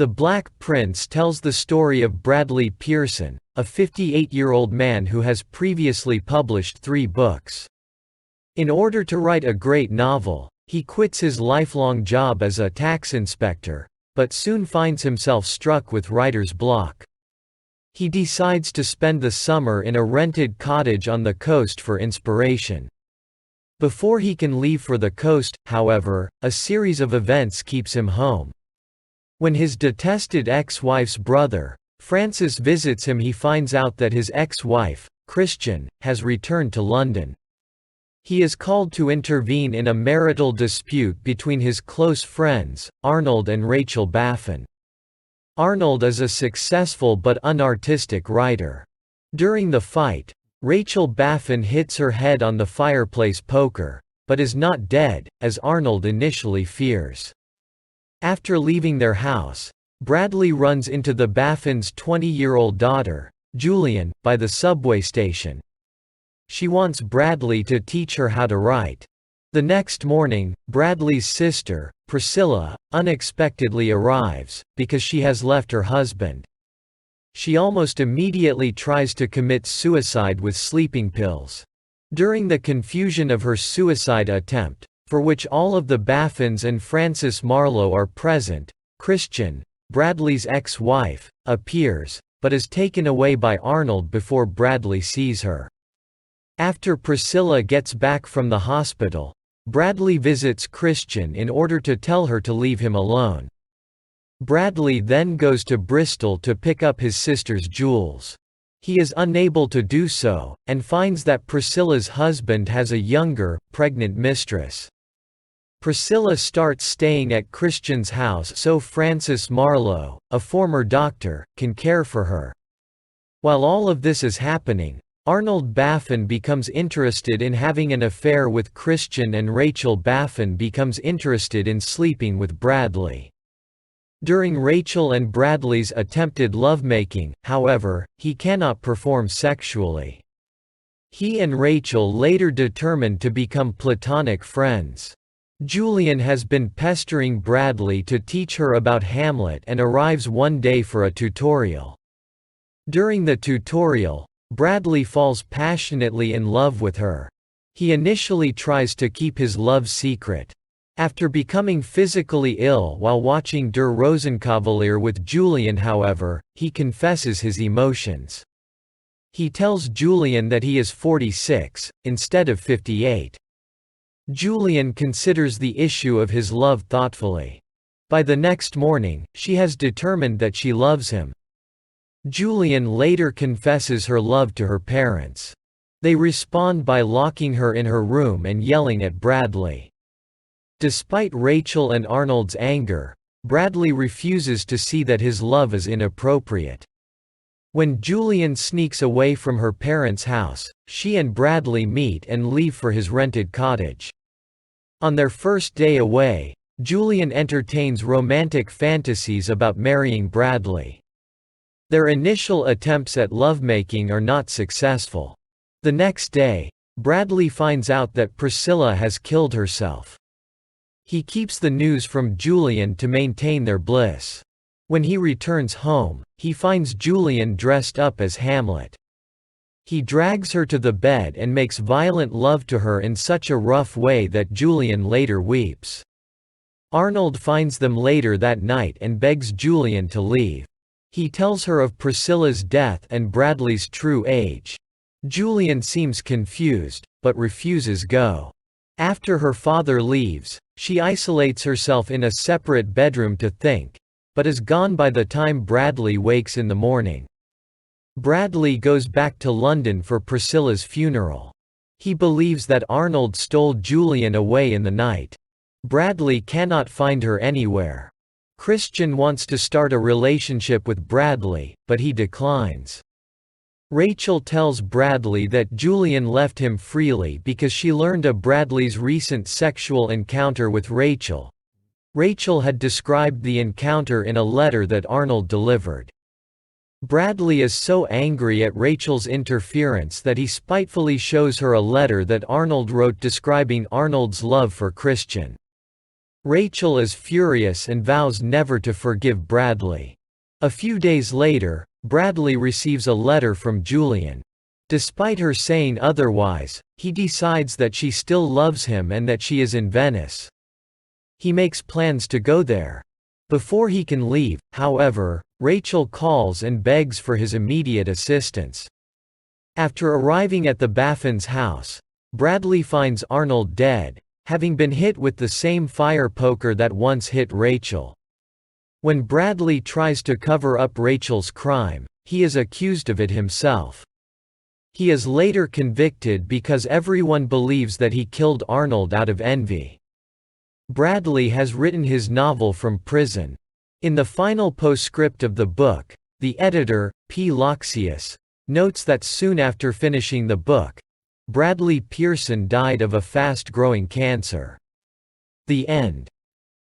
The Black Prince tells the story of Bradley Pearson, a 58-year-old man who has previously published 3 books. In order to write a great novel, he quits his lifelong job as a tax inspector, but soon finds himself struck with writer's block. He decides to spend the summer in a rented cottage on the coast for inspiration. Before he can leave for the coast, however, a series of events keeps him home. When his detested ex-wife's brother, Francis, visits him, he finds out that his ex-wife, Christian, has returned to London. He is called to intervene in a marital dispute between his close friends, Arnold and Rachel Baffin. Arnold is a successful but unartistic writer. During the fight, Rachel Baffin hits her head on the fireplace poker, but is not dead, as Arnold initially fears. After leaving their house, Bradley runs into the Baffins' 20-year-old daughter, Julian, by the subway station. She wants Bradley to teach her how to write. The next morning, Bradley's sister, Priscilla, unexpectedly arrives, because she has left her husband. She almost immediately tries to commit suicide with sleeping pills. During the confusion of her suicide attempt, for which all of the Baffins and Francis Marlowe are present, Christian, Bradley's ex-wife, appears, but is taken away by Arnold before Bradley sees her. After Priscilla gets back from the hospital, Bradley visits Christian in order to tell her to leave him alone. Bradley then goes to Bristol to pick up his sister's jewels. He is unable to do so, and finds that Priscilla's husband has a younger, pregnant mistress. Priscilla starts staying at Christian's house so Francis Marlowe, a former doctor, can care for her. While all of this is happening, Arnold Baffin becomes interested in having an affair with Christian and Rachel Baffin becomes interested in sleeping with Bradley. During Rachel and Bradley's attempted lovemaking, however, he cannot perform sexually. He and Rachel later determine to become platonic friends. Julian has been pestering Bradley to teach her about Hamlet and arrives one day for a tutorial. During the tutorial, Bradley falls passionately in love with her. He initially tries to keep his love secret. After becoming physically ill while watching Der Rosenkavalier with Julian, however, he confesses his emotions. He tells Julian that he is 46, instead of 58. Julian considers the issue of his love thoughtfully. By the next morning, she has determined that she loves him. Julian later confesses her love to her parents. They respond by locking her in her room and yelling at Bradley. Despite Rachel and Arnold's anger, Bradley refuses to see that his love is inappropriate. When Julian sneaks away from her parents' house, she and Bradley meet and leave for his rented cottage. On their first day away, Julian entertains romantic fantasies about marrying Bradley. Their initial attempts at lovemaking are not successful. The next day, Bradley finds out that Priscilla has killed herself. He keeps the news from Julian to maintain their bliss. When he returns home, he finds Julian dressed up as Hamlet. He drags her to the bed and makes violent love to her in such a rough way that Julian later weeps. Arnold finds them later that night and begs Julian to leave. He tells her of Priscilla's death and Bradley's true age. Julian seems confused, but refuses go. After her father leaves, she isolates herself in a separate bedroom to think, but is gone by the time Bradley wakes in the morning. Bradley goes back to London for Priscilla's funeral. He believes that Arnold stole Julian away in the night. Bradley cannot find her anywhere. Christian wants to start a relationship with Bradley, but he declines. Rachel tells Bradley that Julian left him freely because she learned of Bradley's recent sexual encounter with Rachel. Rachel had described the encounter in a letter that Arnold delivered. Bradley is so angry at Rachel's interference that he spitefully shows her a letter that Arnold wrote describing Arnold's love for Christian. Rachel is furious and vows never to forgive Bradley. A few days later, Bradley receives a letter from Julian. Despite her saying otherwise, he decides that she still loves him and that she is in Venice. He makes plans to go there. Before he can leave, however, Rachel calls and begs for his immediate assistance. After arriving at the Baffin's house, Bradley finds Arnold dead, having been hit with the same fire poker that once hit Rachel. When Bradley tries to cover up Rachel's crime, he is accused of it himself. He is later convicted because everyone believes that he killed Arnold out of envy. Bradley has written his novel from prison. In the final postscript of the book, the editor, P. Loxius, notes that soon after finishing the book, Bradley Pearson died of a fast-growing cancer. The end.